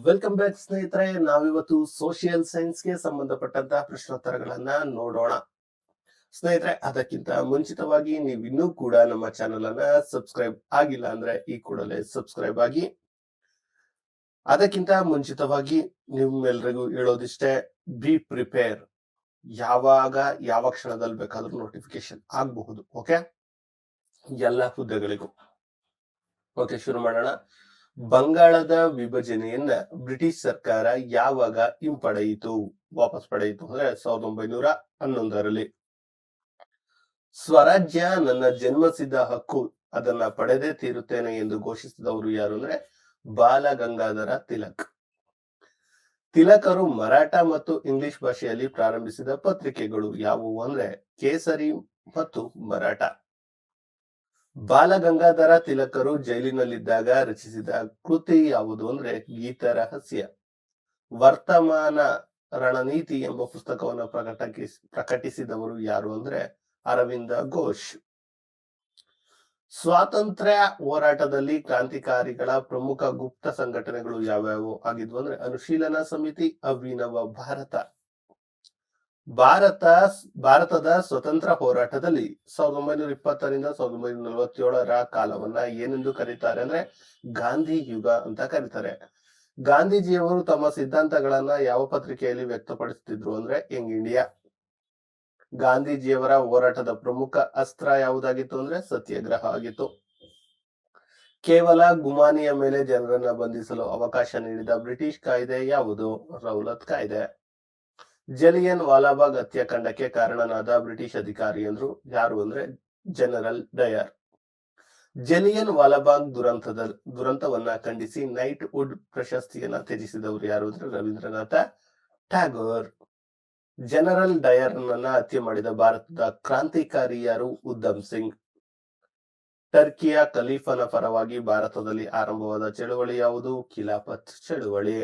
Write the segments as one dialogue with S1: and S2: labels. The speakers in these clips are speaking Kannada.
S1: ವೆಲ್ಕಮ್ ಬ್ಯಾಕ್ ಸ್ನೇಹಿತರೆ. ನಾವಿವತ್ತು ಸೋಷಿಯಲ್ ಸೈನ್ಸ್ಗೆ ಸಂಬಂಧಪಟ್ಟಂತಹ ಪ್ರಶ್ನೋತ್ತರಗಳನ್ನ ನೋಡೋಣ. ಸ್ನೇಹಿತರೆ, ಅದಕ್ಕಿಂತ ಮುಂಚಿತವಾಗಿ ನೀವು ಇನ್ನೂ ಕೂಡ ನಮ್ಮ ಚಾನೆಲ್ ಅನ್ನ ಸಬ್ಸ್ಕ್ರೈಬ್ ಆಗಿಲ್ಲ ಅಂದ್ರೆ ಈ ಕೂಡಲೇ ಸಬ್ಸ್ಕ್ರೈಬ್ ಆಗಿ. ಅದಕ್ಕಿಂತ ಮುಂಚಿತವಾಗಿ ನಿಮ್ಮೆಲ್ರಿಗೂ ಹೇಳೋದಿಷ್ಟೇ, ಬಿ ಪ್ರಿಪೇರ್. ಯಾವಾಗ ಯಾವ ಕ್ಷಣದಲ್ಲಿ ಬೇಕಾದ್ರೂ ನೋಟಿಫಿಕೇಶನ್ ಆಗಬಹುದು. ಓಕೆ, ಎಲ್ಲ ಹುದ್ದೆಗಳಿಗೂ. ಓಕೆ, ಶುರು ಮಾಡೋಣ. ಬಂಗಾಳದ ವಿಭಜನೆಯನ್ನ ಬ್ರಿಟಿಷ್ ಸರ್ಕಾರ ಯಾವಾಗ ವಾಪಸ್ ಪಡೆಯಿತು ಅಂದ್ರೆ 1911ರಲ್ಲಿ. ಸ್ವರಾಜ್ಯ ನನ್ನ ಜನ್ಮಸಿದ್ಧ ಹಕ್ಕು, ಅದನ್ನ ಪಡೆದೇ ತೀರುತ್ತೇನೆ ಎಂದು ಘೋಷಿಸಿದವರು ಯಾರು ಅಂದ್ರೆ ಬಾಲ ಗಂಗಾಧರ ತಿಲಕ್. ತಿಲಕರು ಮರಾಠ ಮತ್ತು ಇಂಗ್ಲಿಷ್ ಭಾಷೆಯಲ್ಲಿ ಪ್ರಾರಂಭಿಸಿದ ಪತ್ರಿಕೆಗಳು ಯಾವುವು ಅಂದ್ರೆ ಕೇಸರಿ ಮತ್ತು ಮರಾಠ. ಬಾಲ ಗಂಗಾಧರ ತಿಲಕರು ಜೈಲಿನಲ್ಲಿದ್ದಾಗ ರಚಿಸಿದ ಕೃತಿ ಯಾವುದು ಅಂದ್ರೆ ಗೀತ ರಹಸ್ಯ. ವರ್ತಮಾನ ರಣನೀತಿ ಎಂಬ ಪುಸ್ತಕವನ್ನು ಪ್ರಕಟಿಸಿದವರು ಯಾರು ಅಂದ್ರೆ ಅರವಿಂದ ಘೋಷ್. ಸ್ವಾತಂತ್ರ್ಯ ಹೋರಾಟದಲ್ಲಿ ಕ್ರಾಂತಿಕಾರಿಗಳ ಪ್ರಮುಖ ಗುಪ್ತ ಸಂಘಟನೆಗಳು ಯಾವ್ಯಾವು ಆಗಿದ್ವು ಅಂದ್ರೆ ಅನುಶೀಲನ ಸಮಿತಿ, ಅಭಿನವ ಭಾರತ. ಭಾರತದ ಸ್ವತಂತ್ರ ಹೋರಾಟದಲ್ಲಿ 1920ರಿಂದ 1947ರ ಕಾಲವನ್ನ ಏನೆಂದು ಕರೀತಾರೆ ಅಂದ್ರೆ ಗಾಂಧಿ ಯುಗ ಅಂತ ಕರೀತಾರೆ. ಗಾಂಧೀಜಿಯವರು ತಮ್ಮ ಸಿದ್ಧಾಂತಗಳನ್ನ ಯಾವ ಪತ್ರಿಕೆಯಲ್ಲಿ ವ್ಯಕ್ತಪಡಿಸುತ್ತಿದ್ರು ಅಂದ್ರೆ ಯಂಗ್ ಇಂಡಿಯಾ. ಗಾಂಧೀಜಿಯವರ ಹೋರಾಟದ ಪ್ರಮುಖ ಅಸ್ತ್ರ ಯಾವುದಾಗಿತ್ತು ಅಂದ್ರೆ ಸತ್ಯಾಗ್ರಹ ಆಗಿತ್ತು. ಕೇವಲ ಗುಮಾನಿಯ ಮೇಲೆ ಜನರನ್ನ ಬಂಧಿಸಲು ಅವಕಾಶ ನೀಡಿದ ಬ್ರಿಟಿಷ್ ಕಾಯ್ದೆ ಯಾವುದು? ರೌಲತ್ ಕಾಯ್ದೆ. ಜಲಿಯನ್ ವಾಲಾಬಾಗ್ ಹತ್ಯಾಕಾಂಡಕ್ಕೆ ಕಾರಣನಾದ ಬ್ರಿಟಿಷ್ ಅಧಿಕಾರಿ ಯಾರು ಅಂದ್ರೆ ಜನರಲ್ ಡಯರ್. ಜಲಿಯನ್ ವಾಲಾಬಾಗ್ ದುರಂತವನ್ನ ಖಂಡಿಸಿ ನೈಟ್ ವುಡ್ ಪ್ರಶಸ್ತಿಯನ್ನ ತ್ಯಜಿಸಿದವರು ಯಾರು ಅಂದ್ರೆ ರವೀಂದ್ರನಾಥ ಟ್ಯಾಗೋರ್. ಜನರಲ್ ಡಯರ್ ನನ್ನ ಹತ್ಯೆ ಮಾಡಿದ ಭಾರತದ ಕ್ರಾಂತಿಕಾರಿ ಯಾರು? ಉಧಮ್ ಸಿಂಗ್. ಟರ್ಕಿಯ ಖಲೀಫನ ಪರವಾಗಿ ಭಾರತದಲ್ಲಿ ಆರಂಭವಾದ ಚಳುವಳಿ ಯಾವುದು? ಖಿಲಾಫತ್ ಚಳುವಳಿ.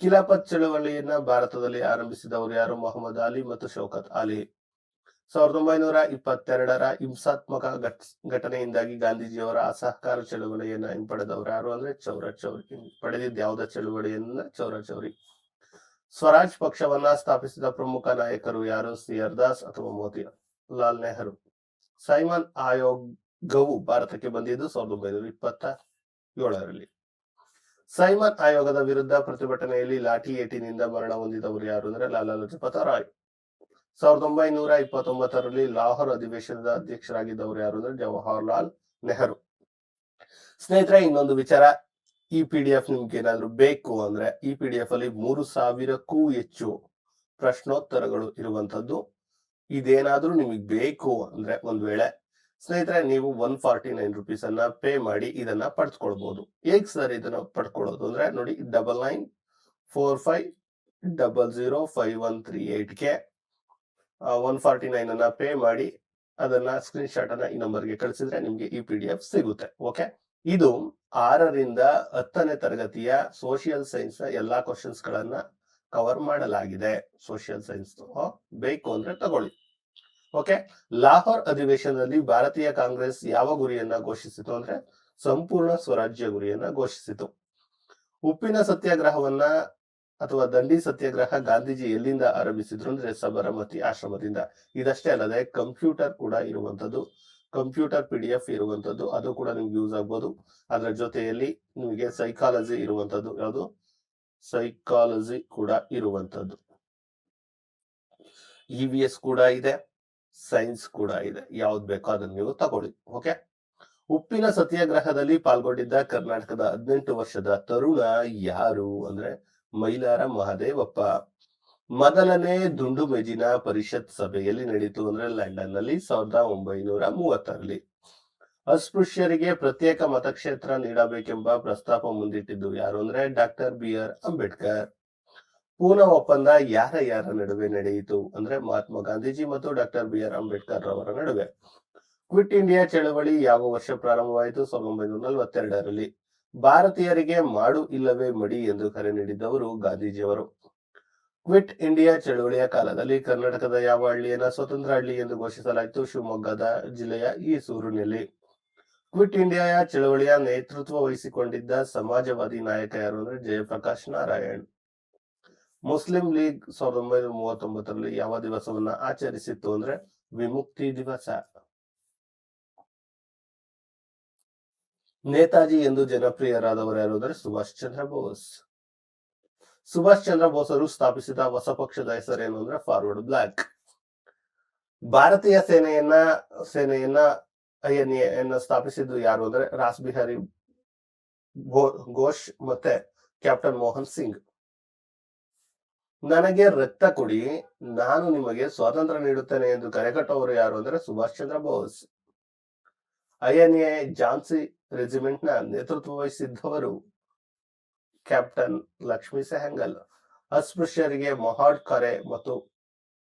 S1: ಖಿಲಾಫತ್ ಚಳುವಳಿಯನ್ನ ಭಾರತದಲ್ಲಿ ಆರಂಭಿಸಿದವರು ಯಾರು? ಮೊಹಮ್ಮದ್ ಅಲಿ ಮತ್ತು ಶೌಕತ್ ಅಲಿ. 1922ರ ಹಿಂಸಾತ್ಮಕ ಘಟನೆಯಿಂದಾಗಿ ಗಾಂಧೀಜಿಯವರ ಅಸಹಕಾರ ಚಳುವಳಿಯನ್ನ ಹಿಂಪಡೆದವರು ಯಾರು ಅಂದ್ರೆ ಚೌರಿ. ಪಡೆದಿದ್ದ ಯಾವುದ ಚಳುವಳಿಯನ್ನ? ಚೌರಿ. ಸ್ವರಾಜ್ ಪಕ್ಷವನ್ನ ಸ್ಥಾಪಿಸಿದ ಪ್ರಮುಖ ನಾಯಕರು ಯಾರು? ಸಿಆರ್ ದಾಸ್ ಅಥವಾ ಮೋತಿಲಾಲ್ ನೆಹರು. ಸೈಮನ್ ಆಯೋಗವು ಭಾರತಕ್ಕೆ ಬಂದಿದ್ದು 1927ರಲ್ಲಿ. ಸೈಮನ್ ಆಯೋಗದ ವಿರುದ್ಧ ಪ್ರತಿಭಟನೆಯಲ್ಲಿ ಲಾಠಿ ಏಟಿನಿಂದ ಮರಣ ಹೊಂದಿದವರು ಯಾರು ಅಂದ್ರೆ ಲಾಲಾ ಲಜಪತ್ ರಾಯ್. 1929ರಲ್ಲಿ ಲಾಹೋರ್ ಅಧಿವೇಶನದ ಅಧ್ಯಕ್ಷರಾಗಿದ್ದವರು ಯಾರು ಅಂದ್ರೆ ಜವಾಹರ್ಲಾಲ್ ನೆಹರು. ಸ್ನೇಹಿತರೆ, ಇನ್ನೊಂದು ವಿಚಾರ, ಈ PDF ನಿಮ್ಗೆ ಏನಾದ್ರು ಬೇಕು ಅಂದ್ರೆ ಈ PDF ಅಲ್ಲಿ 3000ಕ್ಕೂ ಹೆಚ್ಚು ಪ್ರಶ್ನೋತ್ತರಗಳು ಇರುವಂತದ್ದು. ಇದೇನಾದ್ರೂ ನಿಮಗೆ ಬೇಕು ಅಂದ್ರೆ ಒಂದ್ ವೇಳೆ ಸ್ನೇಹಿತರೆ ನೀವು 149 ರುಪೀಸ್ ಅನ್ನ ಪೇ ಮಾಡಿ ಇದನ್ನ ಪಡ್ಕೊಳ್ಬಹುದು. ಹೇಗ್ ಸರ್ ಇದನ್ನ ಪಡ್ಕೊಳ್ಳೋದು ಅಂದ್ರೆ ನೋಡಿ, 9945005138ಗೆ 149 ಅನ್ನ ಪೇ ಮಾಡಿ ಅದನ್ನ ಸ್ಕ್ರೀನ್ ಶಾಟ್ ಅನ್ನ ಈ ನಂಬರ್ಗೆ ಕಳಿಸಿದ್ರೆ ನಿಮ್ಗೆ ಈ PDF ಸಿಗುತ್ತೆ. ಓಕೆ, ಇದು 6ರಿಂದ 10ನೇ ತರಗತಿಯ ಸೋಷಿಯಲ್ ಸೈನ್ಸ್ ನ ಎಲ್ಲಾ ಕ್ವಶನ್ಸ್ ಗಳನ್ನ ಕವರ್ ಮಾಡಲಾಗಿದೆ. ಸೋಷಿಯಲ್ ಸೈನ್ಸ್ ಬೇಕು ಅಂದ್ರೆ ತಗೊಳ್ಳಿ. ಓಕೆ, ಲಾಹೋರ್ ಅಧಿವೇಶನದಲ್ಲಿ ಭಾರತೀಯ ಕಾಂಗ್ರೆಸ್ ಯಾವ ಗುರಿಯನ್ನ ಘೋಷಿಸಿತು ಅಂದ್ರೆ ಸಂಪೂರ್ಣ ಸ್ವರಾಜ್ಯ ಗುರಿಯನ್ನ ಘೋಷಿಸಿತು. ಉಪ್ಪಿನ ಸತ್ಯಾಗ್ರಹವನ್ನ ಅಥವಾ ದಂಡಿ ಸತ್ಯಾಗ್ರಹ ಗಾಂಧೀಜಿ ಎಲ್ಲಿಂದ ಆರಂಭಿಸಿದ್ರು ಅಂದ್ರೆ ಸಬರಮತಿ ಆಶ್ರಮದಿಂದ. ಇದಷ್ಟೇ ಅಲ್ಲದೆ ಕಂಪ್ಯೂಟರ್ ಕೂಡ ಇರುವಂತದ್ದು, ಕಂಪ್ಯೂಟರ್ PDF ಇರುವಂತದ್ದು, ಅದು ಕೂಡ ನಿಮ್ಗೆ ಯೂಸ್ ಆಗ್ಬೋದು. ಅದರ ಜೊತೆಯಲ್ಲಿ ನಿಮಗೆ ಸೈಕಾಲಜಿ ಇರುವಂತದ್ದು, ಯಾವುದು ಸೈಕಾಲಜಿ ಕೂಡ ಇರುವಂತದ್ದು, EVS ಕೂಡ ಇದೆ, ಸೈನ್ಸ್ ಕೂಡ ಇದೆ. ಯಾವ್ದು ಬೇಕೋ ಅದನ್ನ ನೀವು ತಗೊಳ್ಳಿ. ಓಕೆ, ಉಪ್ಪಿನ ಸತ್ಯಾಗ್ರಹದಲ್ಲಿ ಪಾಲ್ಗೊಂಡಿದ್ದ ಕರ್ನಾಟಕದ 18 ವರ್ಷದ ತರುಣ ಯಾರು ಅಂದ್ರೆ ಮೈಲಾರ ಮಹದೇವಪ್ಪ. ಮೊದಲನೇ ದುಂಡು ಮೇಜಿನ ಪರಿಷತ್ ಸಭೆಯಲ್ಲಿ ನಡೀತು ಅಂದ್ರೆ ಲಂಡನ್ ನಲ್ಲಿ 1930ರಲ್ಲಿ. ಅಸ್ಪೃಶ್ಯರಿಗೆ ಪ್ರತ್ಯೇಕ ಮತಕ್ಷೇತ್ರ ನೀಡಬೇಕೆಂಬ ಪ್ರಸ್ತಾಪ ಮುಂದಿಟ್ಟಿದ್ದು ಯಾರು ಅಂದ್ರೆ ಡಾಕ್ಟರ್ BR ಅಂಬೇಡ್ಕರ್. ಪೂನಾ ಒಪ್ಪಂದ ಯಾರ ನಡುವೆ ನಡೆಯಿತು ಅಂದ್ರೆ ಮಹಾತ್ಮ ಗಾಂಧೀಜಿ ಮತ್ತು ಡಾಕ್ಟರ್ BR ಅಂಬೇಡ್ಕರ್ ಅವರ ನಡುವೆ. ಕ್ವಿಟ್ ಇಂಡಿಯಾ ಚಳವಳಿ ಯಾವ ವರ್ಷ ಪ್ರಾರಂಭವಾಯಿತು? 1942ರಲ್ಲಿ. ಭಾರತೀಯರಿಗೆ ಮಾಡು ಇಲ್ಲವೇ ಮಡಿ ಎಂದು ಕರೆ ನೀಡಿದ್ದವರು ಗಾಂಧೀಜಿಯವರು. ಕ್ವಿಟ್ ಇಂಡಿಯಾ ಚಳವಳಿಯ ಕಾಲದಲ್ಲಿ ಕರ್ನಾಟಕದ ಯಾವ ಹಳ್ಳಿಯನ್ನ ಸ್ವತಂತ್ರ ಹಳ್ಳಿ ಎಂದು ಘೋಷಿಸಲಾಯಿತು? ಶಿವಮೊಗ್ಗದ ಜಿಲ್ಲೆಯ ಈಸೂರಿನಲ್ಲಿ. ಕ್ವಿಟ್ ಇಂಡಿಯಾ ಚಳವಳಿಯ ನೇತೃತ್ವ ವಹಿಸಿಕೊಂಡಿದ್ದ ಸಮಾಜವಾದಿ ನಾಯಕ ಯಾರು ಅಂದ್ರೆ ಜಯಪ್ರಕಾಶ್ ನಾರಾಯಣ್. ಮುಸ್ಲಿಂ ಲೀಗ್ 1939ರಲ್ಲಿ ಯಾವ ದಿವಸವನ್ನ ಆಚರಿಸಿತ್ತು ಅಂದ್ರೆ ವಿಮುಕ್ತಿ ದಿವಸ. ನೇತಾಜಿ ಎಂದು ಜನಪ್ರಿಯರಾದವರು ಯಾರು ಅಂದ್ರೆ ಸುಭಾಷ್ ಚಂದ್ರ ಬೋಸ್. ಸುಭಾಷ್ ಚಂದ್ರ ಬೋಸರು ಸ್ಥಾಪಿಸಿದ ಹೊಸ ಪಕ್ಷದ ಹೆಸರೇನು ಅಂದ್ರೆ ಫಾರ್ವರ್ಡ್ ಬ್ಲಾಕ್. ಭಾರತೀಯ ಸೇನೆಯನ್ನ ಐಎನ್ಎ ಸ್ಥಾಪಿಸಿದ್ದು ಯಾರು ಅಂದ್ರೆ ರಾಸ್ ಬಿಹಾರಿ ಘೋಷ್ ಮತ್ತೆ ಕ್ಯಾಪ್ಟನ್ ಮೋಹನ್ ಸಿಂಗ್. ನನಗೆ ರಕ್ತ ಕೊಡಿ, ನಾನು ನಿಮಗೆ ಸ್ವಾತಂತ್ರ್ಯ ನೀಡುತ್ತೇನೆ ಎಂದು ಕರೆಕಟ್ಟುವವರು ಯಾರು ಅಂದ್ರೆ ಸುಭಾಷ್ ಚಂದ್ರ ಬೋಸ್. ಐಎನ್ಎ ಝಾನ್ಸಿ ರೆಜಿಮೆಂಟ್ ನ ನೇತೃತ್ವ ವಹಿಸಿದ್ದವರು ಕ್ಯಾಪ್ಟನ್ ಲಕ್ಷ್ಮೀ ಸೆಹಗಲ್. ಅಸ್ಪೃಶ್ಯರಿಗೆ ಮೊಹಾಡ್ ಕರೆ ಮತ್ತು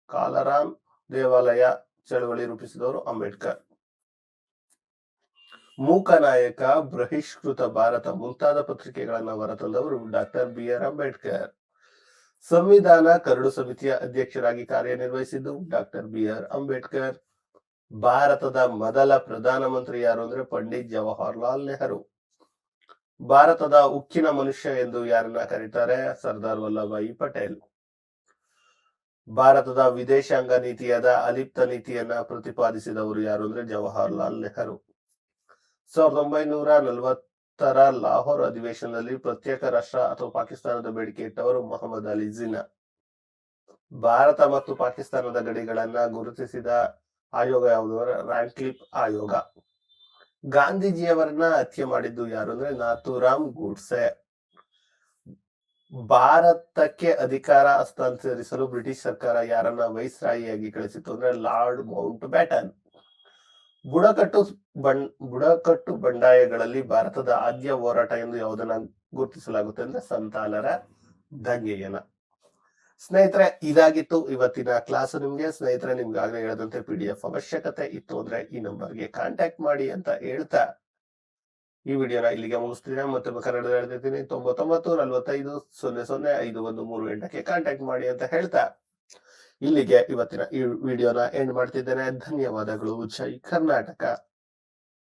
S1: ಕಾಲರಾನ್ ದೇವಾಲಯ ಚಳವಳಿ ರೂಪಿಸಿದವರು ಅಂಬೇಡ್ಕರ್. ಮೂಕನಾಯಕ, ಬಹಿಷ್ಕೃತ ಭಾರತ ಮುಂತಾದ ಪತ್ರಿಕೆಗಳನ್ನು ಹೊರತಂದವರು ಡಾಕ್ಟರ್ ಬಿ.ಆರ್. ಅಂಬೇಡ್ಕರ್. ಸಂವಿಧಾನ ಕರಡು ಸಮಿತಿಯ ಅಧ್ಯಕ್ಷರಾಗಿ ಕಾರ್ಯನಿರ್ವಹಿಸಿದ್ದು ಡಾಕ್ಟರ್ ಬಿ.ಆರ್. ಅಂಬೇಡ್ಕರ್. ಭಾರತದ ಮೊದಲ ಪ್ರಧಾನಮಂತ್ರಿ ಯಾರು ಅಂದ್ರೆ ಪಂಡಿತ್ ಜವಾಹರ್ಲಾಲ್ ನೆಹರು. ಭಾರತದ ಉಕ್ಕಿನ ಮನುಷ್ಯ ಎಂದು ಯಾರನ್ನ ಕರೀತಾರೆ? ಸರ್ದಾರ್ ವಲ್ಲಭಾಯಿ ಪಟೇಲ್. ಭಾರತದ ವಿದೇಶಾಂಗ ನೀತಿಯಾದ ಅಲಿಪ್ತ ನೀತಿಯನ್ನ ಪ್ರತಿಪಾದಿಸಿದವರು ಯಾರು ಅಂದ್ರೆ ಜವಾಹರ್ಲಾಲ್ ನೆಹರು. 1940ರ ಲಾಹೋರ್ ಅಧಿವೇಶನದಲ್ಲಿ ಪ್ರತ್ಯೇಕ ರಾಷ್ಟ್ರ ಅಥವಾ ಪಾಕಿಸ್ತಾನದ ಬೇಡಿಕೆ ಇಟ್ಟವರು ಮೊಹಮ್ಮದ್ ಅಲಿ ಜಿನ್ನಾ. ಭಾರತ ಮತ್ತು ಪಾಕಿಸ್ತಾನದ ಗಡಿಗಳನ್ನ ಗುರುತಿಸಿದ ಆಯೋಗ ಯಾವುದು ಅಂದ್ರೆ ರ್ಯಾಡ್ಕ್ಲಿಫ್ ಆಯೋಗ. ಗಾಂಧೀಜಿಯವರನ್ನ ಹತ್ಯೆ ಮಾಡಿದ್ದು ಯಾರು ಅಂದ್ರೆ ನಾಥೂರಾಮ್ ಗೂಡ್ಸೆ. ಭಾರತಕ್ಕೆ ಅಧಿಕಾರ ಹಸ್ತಾಂತರಿಸಲು ಬ್ರಿಟಿಷ್ ಸರ್ಕಾರ ಯಾರನ್ನ ವೈಸ್ರಾಯಿಯಾಗಿ ಕಳಿಸಿತು ಅಂದ್ರೆ ಲಾರ್ಡ್ ಮೌಂಟ್ ಬ್ಯಾಟನ್. ಬುಡಕಟ್ಟು ಬಂಡಾಯಗಳಲ್ಲಿ ಭಾರತದ ಆದ್ಯ ಹೋರಾಟ ಎಂದು ಯಾವುದನ್ನ ಗುರುತಿಸಲಾಗುತ್ತೆ ಅಂದ್ರೆ ಸಂತಾಲರ ದಂಗೆಯನ್ನ. ಸ್ನೇಹಿತರೆ, ಇದಾಗಿತ್ತು ಇವತ್ತಿನ ಕ್ಲಾಸ್. ಸ್ನೇಹಿತರೆ, ನಿಮ್ಗಾಗಲೇ ಹೇಳದಂತೆ PDF ಅವಶ್ಯಕತೆ ಇತ್ತು ಅಂದ್ರೆ ಈ ನಂಬರ್ಗೆ ಕಾಂಟ್ಯಾಕ್ಟ್ ಮಾಡಿ ಅಂತ ಹೇಳ್ತಾ ಈ ವಿಡಿಯೋನ ಇಲ್ಲಿಗೆ ಮುಗಿಸ್ತೀನಿ. ಮತ್ತೆ ಕನ್ನಡದಲ್ಲಿ ಹೇಳ್ತಿದ್ದೀನಿ 99 45 00 5138ಕ್ಕೆ ಕಾಂಟ್ಯಾಕ್ಟ್ ಮಾಡಿ ಅಂತ ಹೇಳ್ತಾ ಇಲ್ಲಿಗೆ ಇವತ್ತಿನ ಈ ವಿಡಿಯೋನ ಎಂಡ್ ಮಾಡ್ತಿದ್ದೇನೆ. ಧನ್ಯವಾದಗಳು. ಜೈ ಕರ್ನಾಟಕ.